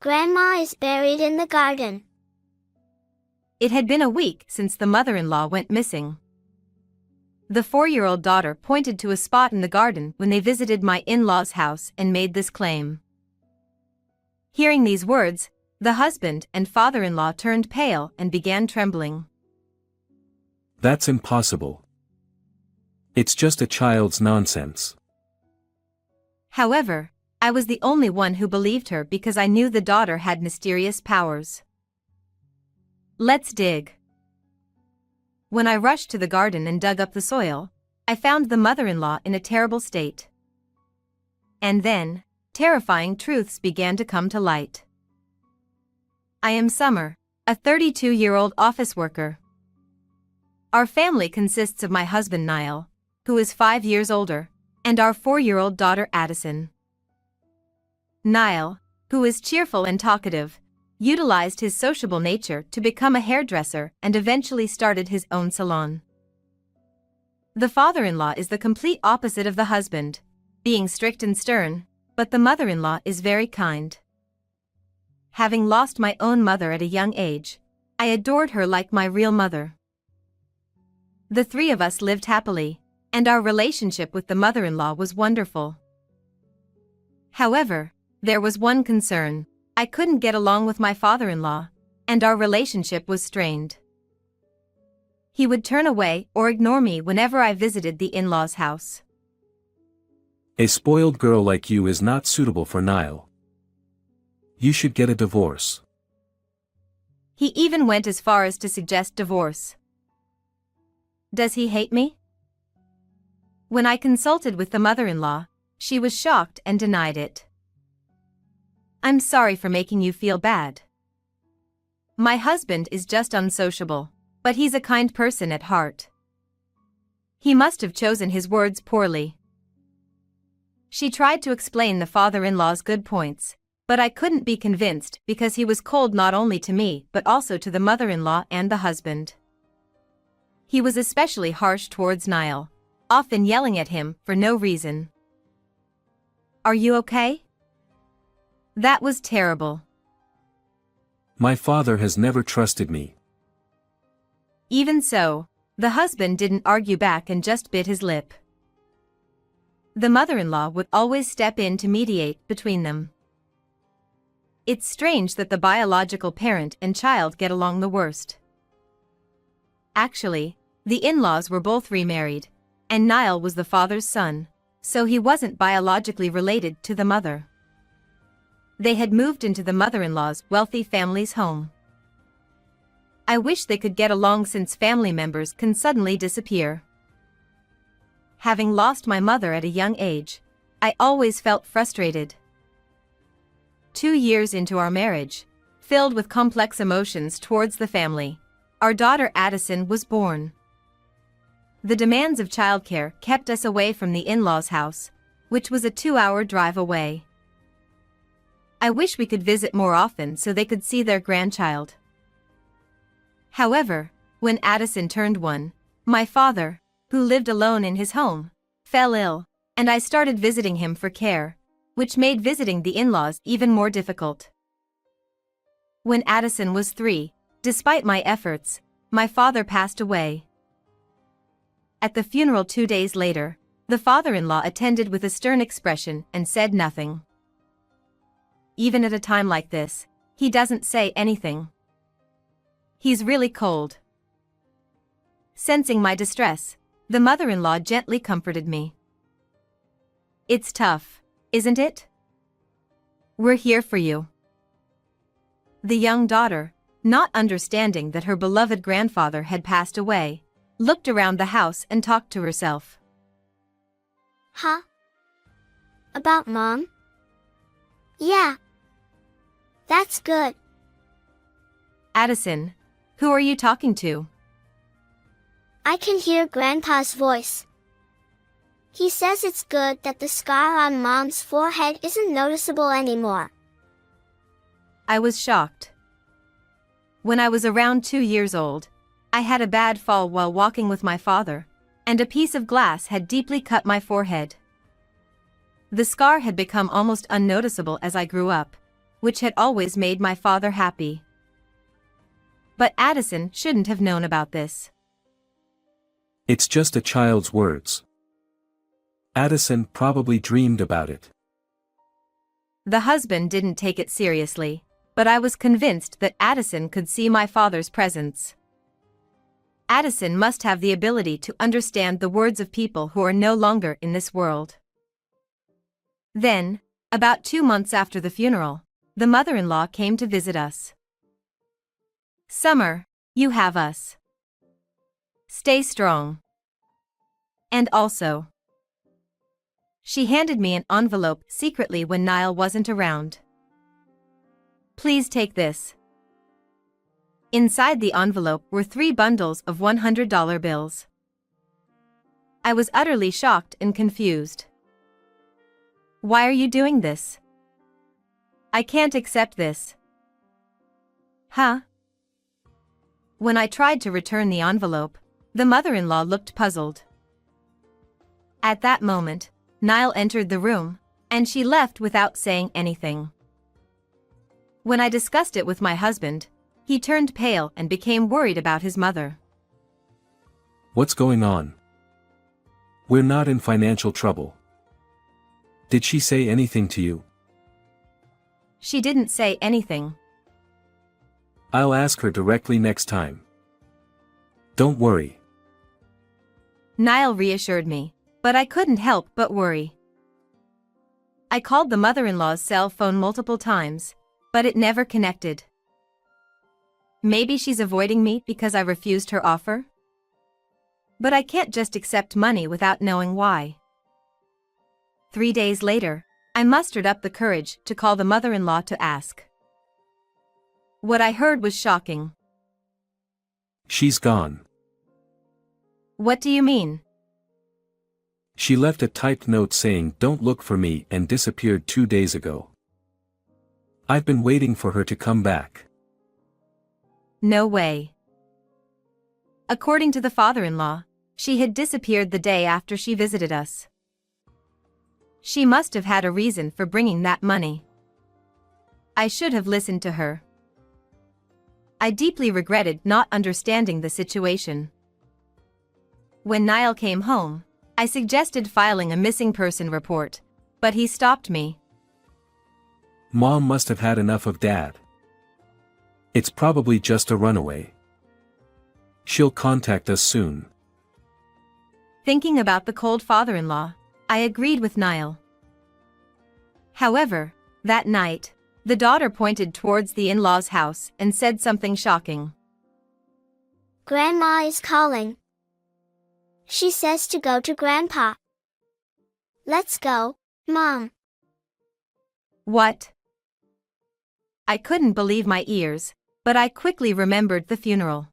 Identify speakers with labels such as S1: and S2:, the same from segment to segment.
S1: Grandma is buried in the garden.
S2: It had been a week since the mother-in-law went missing. The 4-year-old daughter pointed to a spot in the garden when they visited my in-laws' house and made this claim. Hearing these words, the husband and father-in-law turned pale and began trembling.
S3: That's impossible. It's just a child's nonsense.
S2: However, I was the only one who believed her because I knew the daughter had mysterious powers. Let's dig. When I rushed to the garden and dug up the soil, I found the mother-in-law in a terrible state. And then, terrifying truths began to come to light. I am Summer, a 32-year-old office worker. Our family consists of my husband Niall, who is 5 years older, and our 4-year-old daughter Addison. Niall, who is cheerful and talkative, utilized his sociable nature to become a hairdresser and eventually started his own salon. The father-in-law is the complete opposite of the husband, being strict and stern, but the mother-in-law is very kind. Having lost my own mother at a young age, I adored her like my real mother. The 3 of us lived happily, and our relationship with the mother-in-law was wonderful. However, there was one concern. I couldn't get along with my father-in-law, and our relationship was strained. He would turn away or ignore me whenever I visited the in-laws' house.
S3: A spoiled girl like you is not suitable for Niall. You should get a divorce.
S2: He even went as far as to suggest divorce. Does he hate me? When I consulted with the mother-in-law, she was shocked and denied it. I'm sorry for making you feel bad. My husband is just unsociable, but he's a kind person at heart. He must have chosen his words poorly. She tried to explain the father-in-law's good points, but I couldn't be convinced because he was cold not only to me but also to the mother-in-law and the husband. He was especially harsh towards Niall, often yelling at him for no reason. Are you okay? That was terrible.
S3: My father has never trusted me.
S2: Even so, the husband didn't argue back and just bit his lip. The mother-in-law would always step in to mediate between them. It's strange that the biological parent and child get along the worst. Actually, the in-laws were both remarried, and Niall was the father's son, so he wasn't biologically related to the mother. They had moved into the mother-in-law's wealthy family's home. I wish they could get along since family members can suddenly disappear. Having lost my mother at a young age, I always felt frustrated. 2 years into our marriage, filled with complex emotions towards the family, our daughter Addison was born. The demands of childcare kept us away from the in-laws' house, which was a 2-hour drive away. I wish we could visit more often so they could see their grandchild. However, when Addison turned 1, my father, who lived alone in his home, fell ill, and I started visiting him for care, which made visiting the in-laws even more difficult. When Addison was 3, despite my efforts, my father passed away. At the funeral 2 days later, the father-in-law attended with a stern expression and said nothing. Even at a time like this, he doesn't say anything. He's really cold. Sensing my distress, the mother-in-law gently comforted me. It's tough, isn't it? We're here for you. The young daughter, not understanding that her beloved grandfather had passed away, looked around the house and talked to herself.
S1: Huh? About Mom? Yeah. That's good.
S2: Addison, who are you talking to?
S1: I can hear Grandpa's voice. He says it's good that the scar on Mom's forehead isn't noticeable anymore.
S2: I was shocked. When I was around 2 years old, I had a bad fall while walking with my father, and a piece of glass had deeply cut my forehead. The scar had become almost unnoticeable as I grew up, which had always made my father happy. But Addison shouldn't have known about this.
S3: It's just a child's words. Addison probably dreamed about it.
S2: The husband didn't take it seriously, but I was convinced that Addison could see my father's presence. Addison must have the ability to understand the words of people who are no longer in this world. Then, about 2 months after the funeral, the mother-in-law came to visit us. "Summer, you have us. Stay strong. And also," she handed me an envelope secretly when Niall wasn't around. "Please take this." Inside the envelope were 3 bundles of $100 bills. I was utterly shocked and confused. "Why are you doing this? I can't accept this." "Huh?" When I tried to return the envelope, the mother-in-law looked puzzled. At that moment, Niall entered the room, and she left without saying anything. When I discussed it with my husband, he turned pale and became worried about his mother.
S3: What's going on? We're not in financial trouble. Did she say anything to you?
S2: She didn't say anything.
S3: I'll ask her directly next time. Don't worry.
S2: Niall reassured me, but I couldn't help but worry. I called the mother-in-law's cell phone multiple times, but it never connected. Maybe she's avoiding me because I refused her offer? But I can't just accept money without knowing why. 3 days later, I mustered up the courage to call the mother-in-law to ask. What I heard was shocking.
S3: She's gone.
S2: What do you mean?
S3: She left a typed note saying "Don't look for me" and disappeared 2 days ago. I've been waiting for her to come back.
S2: No way. According to the father-in-law, she had disappeared the day after she visited us. She must have had a reason for bringing that money. I should have listened to her. I deeply regretted not understanding the situation. When Niall came home, I suggested filing a missing person report, but he stopped me.
S3: Mom must have had enough of Dad. It's probably just a runaway. She'll contact us soon.
S2: Thinking about the cold father-in-law, I agreed with Niall. However, that night, the daughter pointed towards the in-laws' house and said something shocking.
S1: Grandma is calling. She says to go to Grandpa. Let's go, Mom.
S2: What? I couldn't believe my ears, but I quickly remembered the funeral.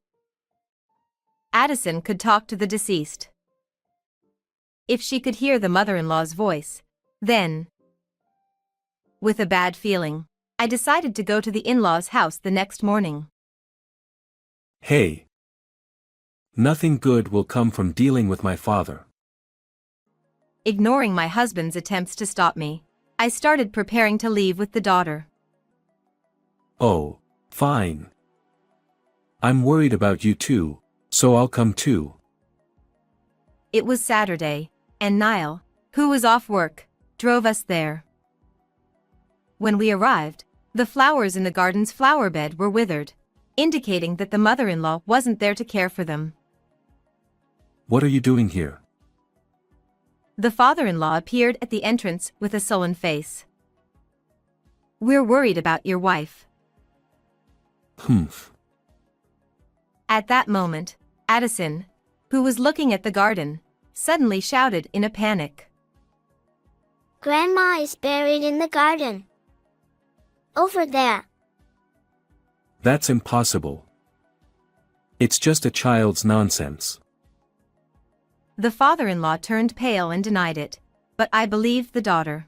S2: Addison could talk to the deceased. If she could hear the mother-in-law's voice, then... With a bad feeling, I decided to go to the in-laws' house the next morning.
S3: Hey. Nothing good will come from dealing with my father.
S2: Ignoring my husband's attempts to stop me, I started preparing to leave with the daughter.
S3: Oh, fine. I'm worried about you too, so I'll come too.
S2: It was Saturday, and Niall, who was off work, drove us there. When we arrived, the flowers in the garden's flower bed were withered, indicating that the mother-in-law wasn't there to care for them.
S3: What are you doing here?
S2: The father-in-law appeared at the entrance with a sullen face. We're worried about your wife.
S3: Humph.
S2: At that moment, Addison, who was looking at the garden, suddenly shouted in a panic.
S1: Grandma is buried in the garden. Over there.
S3: That's impossible. It's just a child's nonsense.
S2: The father-in-law turned pale and denied it, but I believed the daughter.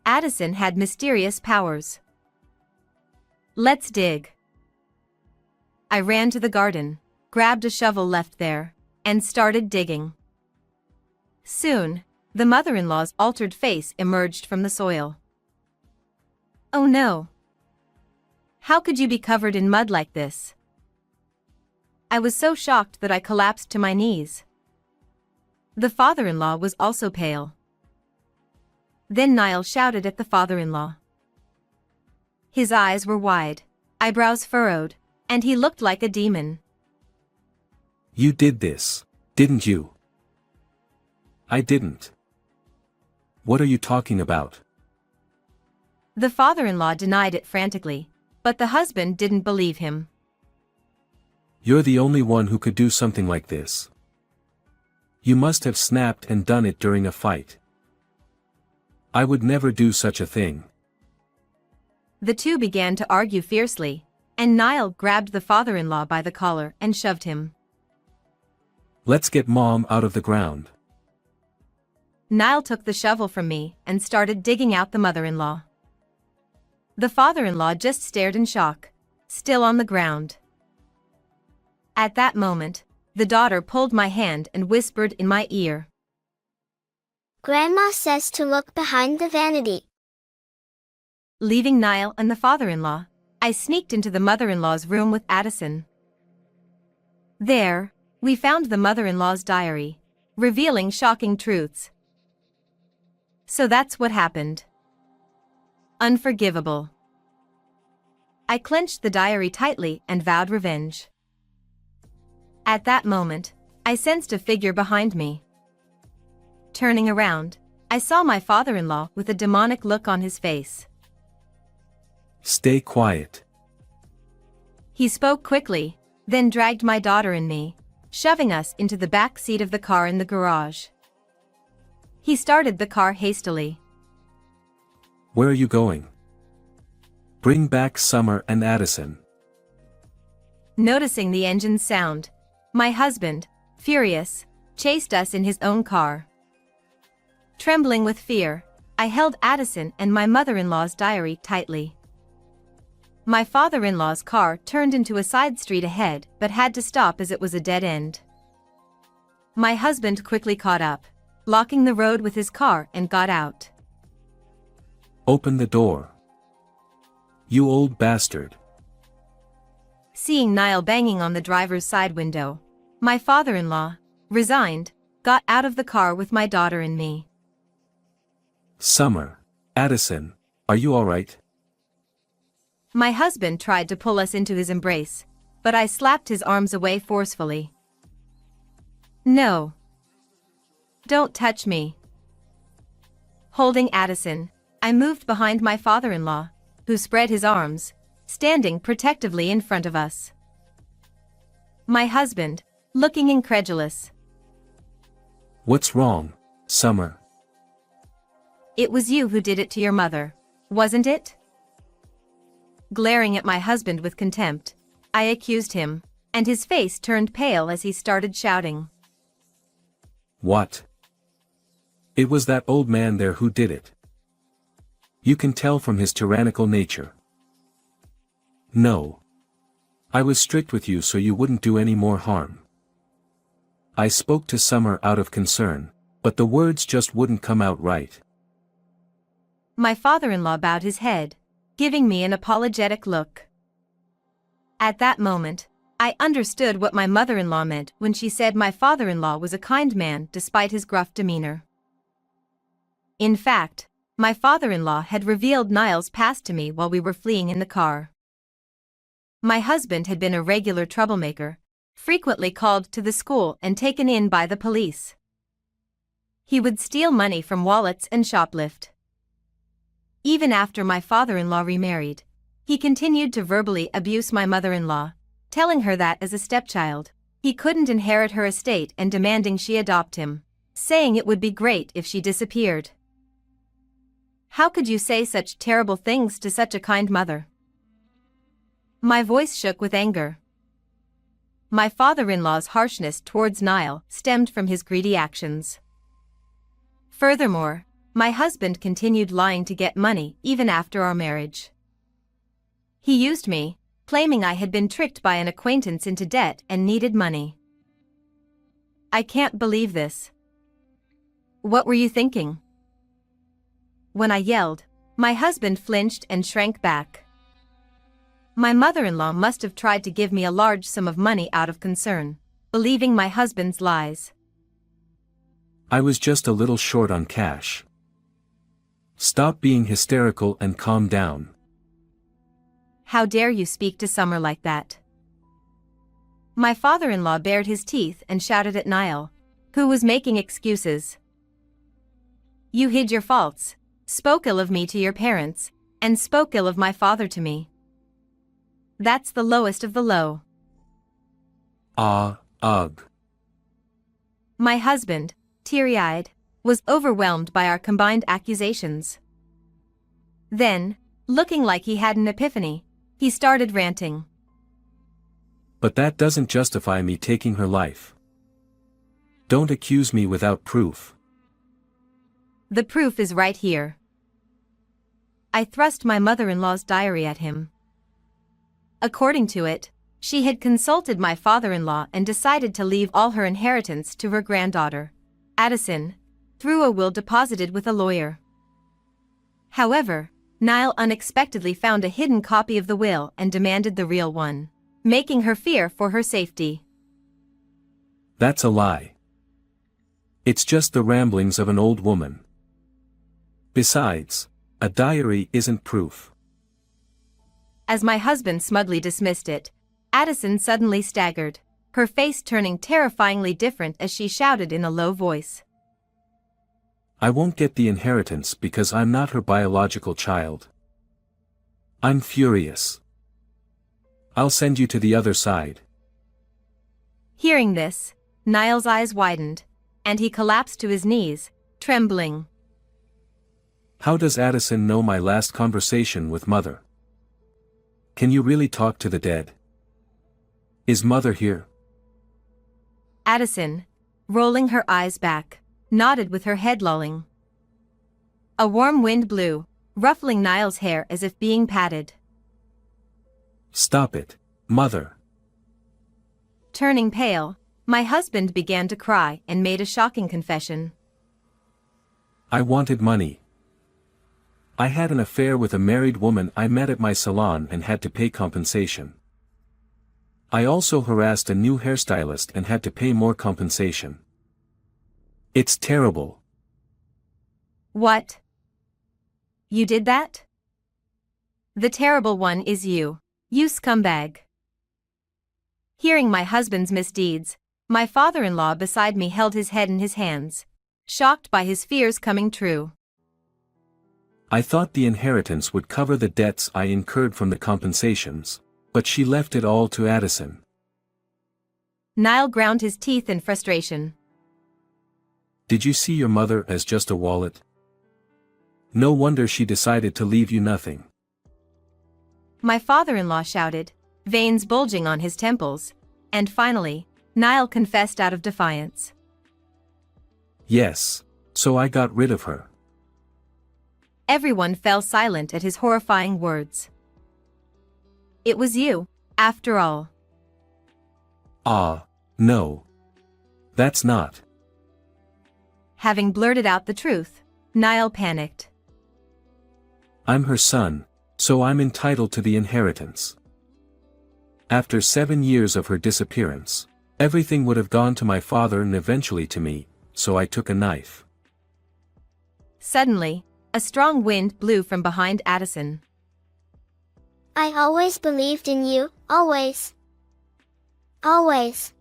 S2: Addison had mysterious powers. Let's dig. I ran to the garden, grabbed a shovel left there, and started digging. Soon, the mother-in-law's altered face emerged from the soil. Oh no! How could you be covered in mud like this? I was so shocked that I collapsed to my knees. The father-in-law was also pale. Then Niall shouted at the father-in-law. His eyes were wide, eyebrows furrowed, and he looked like a demon.
S3: You did this, didn't you? I didn't. What are you talking about?
S2: The father-in-law denied it frantically, but the husband didn't believe him.
S3: You're the only one who could do something like this. You must have snapped and done it during a fight. I would never do such a thing.
S2: The two began to argue fiercely, and Niall grabbed the father-in-law by the collar and shoved him.
S3: Let's get Mom out of the ground.
S2: Niall took the shovel from me and started digging out the mother-in-law. The father-in-law just stared in shock, still on the ground. At that moment, the daughter pulled my hand and whispered in my ear.
S1: Grandma says to look behind the vanity.
S2: Leaving Niall and the father-in-law, I sneaked into the mother-in-law's room with Addison. There, we found the mother-in-law's diary, revealing shocking truths. So that's what happened. Unforgivable. I clenched the diary tightly and vowed revenge. At that moment, I sensed a figure behind me. Turning around, I saw my father-in-law with a demonic look on his face.
S3: Stay quiet.
S2: He spoke quickly, then dragged my daughter and me, shoving us into the back seat of the car in the garage. He started the car hastily.
S3: Where are you going? Bring back Summer and Addison.
S2: Noticing the engine's sound, my husband, furious, chased us in his own car. Trembling with fear, I held Addison and my mother-in-law's diary tightly. My father-in-law's car turned into a side street ahead but had to stop as it was a dead end. My husband quickly caught up, blocking the road with his car and got out.
S3: Open the door. You old bastard.
S2: Seeing Niall banging on the driver's side window, my father-in-law, resigned, got out of the car with my daughter and me.
S3: Summer, Addison, are you all right?
S2: My husband tried to pull us into his embrace, but I slapped his arms away forcefully. No. Don't touch me. Holding Addison, I moved behind my father-in-law, who spread his arms, standing protectively in front of us. My husband, looking incredulous.
S3: What's wrong, Summer?
S2: It was you who did it to your mother, wasn't it? Glaring at my husband with contempt, I accused him, and his face turned pale as he started shouting.
S3: What? It was that old man there who did it. You can tell from his tyrannical nature. No. I was strict with you so you wouldn't do any more harm. I spoke to Summer out of concern, but the words just wouldn't come out right.
S2: My father-in-law bowed his head, giving me an apologetic look. At that moment, I understood what my mother-in-law meant when she said my father-in-law was a kind man despite his gruff demeanor. In fact, my father-in-law had revealed Niall's past to me while we were fleeing in the car. My husband had been a regular troublemaker, frequently called to the school and taken in by the police. He would steal money from wallets and shoplift. Even after my father-in-law remarried, he continued to verbally abuse my mother-in-law, telling her that as a stepchild, he couldn't inherit her estate and demanding she adopt him, saying it would be great if she disappeared. How could you say such terrible things to such a kind mother? My voice shook with anger. My father-in-law's harshness towards Niall stemmed from his greedy actions. Furthermore, my husband continued lying to get money even after our marriage. He used me, claiming I had been tricked by an acquaintance into debt and needed money. I can't believe this. What were you thinking? When I yelled, My husband flinched and shrank back. My mother-in-law must have tried to give me a large sum of money out of concern, believing my husband's lies.
S3: I was just a little short on cash. Stop being hysterical and calm down.
S2: How dare you speak to Summer like that? My father-in-law bared his teeth and shouted at Niall, who was making excuses. You hid your faults, spoke ill of me to your parents, and spoke ill of my father to me. That's the lowest of the low.
S3: Ugh.
S2: My husband, teary-eyed, was overwhelmed by our combined accusations. Then, looking like he had an epiphany, he started ranting.
S3: But that doesn't justify me taking her life. Don't accuse me without proof.
S2: The proof is right here. I thrust my mother-in-law's diary at him. According to it, she had consulted my father-in-law and decided to leave all her inheritance to her granddaughter, Addison, through a will deposited with a lawyer. However, Niall unexpectedly found a hidden copy of the will and demanded the real one, making her fear for her safety.
S3: That's a lie. It's just the ramblings of an old woman. Besides, a diary isn't proof.
S2: As my husband smugly dismissed it, Addison suddenly staggered, her face turning terrifyingly different as she shouted in a low voice.
S3: I won't get the inheritance because I'm not her biological child. I'm furious. I'll send you to the other side.
S2: Hearing this, Niall's eyes widened, and he collapsed to his knees, trembling.
S3: How does Addison know my last conversation with Mother? Can you really talk to the dead? Is Mother here?
S2: Addison, rolling her eyes back, nodded with her head lolling. A warm wind blew, ruffling Niall's hair as if being patted.
S3: Stop it, Mother.
S2: Turning pale, my husband began to cry and made a shocking confession.
S3: I wanted money. I had an affair with a married woman I met at my salon and had to pay compensation. I also harassed a new hairstylist and had to pay more compensation. It's terrible.
S2: What? You did that? The terrible one is you scumbag. Hearing my husband's misdeeds, my father-in-law beside me held his head in his hands, shocked by his fears coming true.
S3: I thought the inheritance would cover the debts I incurred from the compensations, but she left it all to Addison.
S2: Niall ground his teeth in frustration.
S3: Did you see your mother as just a wallet? No wonder she decided to leave you nothing.
S2: My father-in-law shouted, veins bulging on his temples, and finally, Niall confessed out of defiance.
S3: Yes, so I got rid of her.
S2: Everyone fell silent at his horrifying words. It was you, after all.
S3: No. That's not.
S2: Having blurted out the truth, Niall panicked.
S3: I'm her son, so I'm entitled to the inheritance. After 7 years of her disappearance, everything would have gone to my father and eventually to me, so I took a knife.
S2: Suddenly, a strong wind blew from behind Addison.
S1: I always believed in you, always. Always.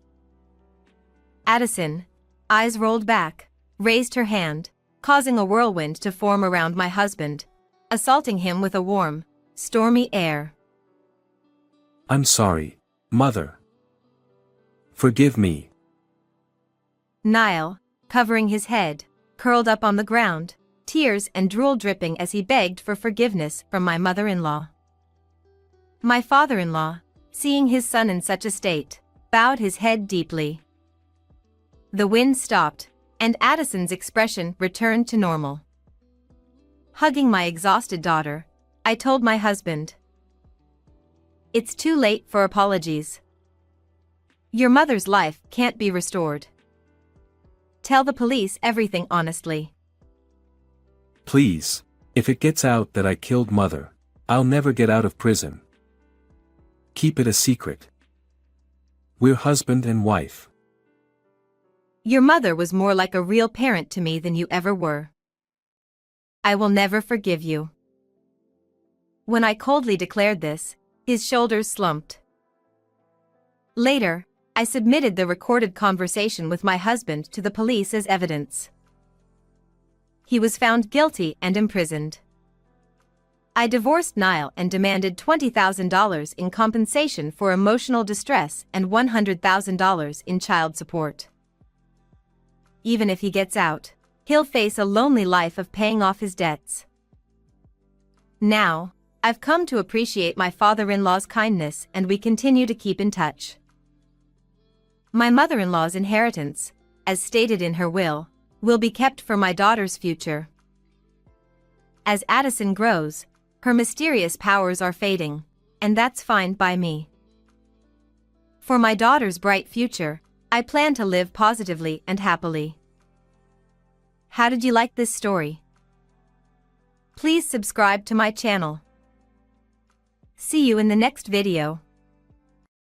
S2: Addison, eyes rolled back, raised her hand, causing a whirlwind to form around my husband, assaulting him with a warm, stormy air.
S3: I'm sorry, Mother. Forgive me.
S2: Niall, covering his head, curled up on the ground, tears and drool dripping as he begged for forgiveness from my mother-in-law. My father-in-law, seeing his son in such a state, bowed his head deeply. The wind stopped, and Addison's expression returned to normal. Hugging my exhausted daughter, I told my husband, "It's too late for apologies. Your mother's life can't be restored. Tell the police everything honestly."
S3: Please, If it gets out that I killed mother, I'll never get out of prison. Keep it a secret. We're husband and wife.
S2: Your mother was more like a real parent to me than you ever were. I will never forgive you. When I coldly declared this, his shoulders slumped. Later, I submitted the recorded conversation with my husband to the police as evidence. He was found guilty and imprisoned. I divorced Niall and demanded $20,000 in compensation for emotional distress and $100,000 in child support. Even if he gets out, he'll face a lonely life of paying off his debts. Now, I've come to appreciate my father-in-law's kindness, and we continue to keep in touch. My mother-in-law's inheritance, as stated in her will be kept for my daughter's future. As Addison grows, her mysterious powers are fading, and that's fine by me. For my daughter's bright future, I plan to live positively and happily. How did you like this story? Please subscribe to my channel. See you in the next video.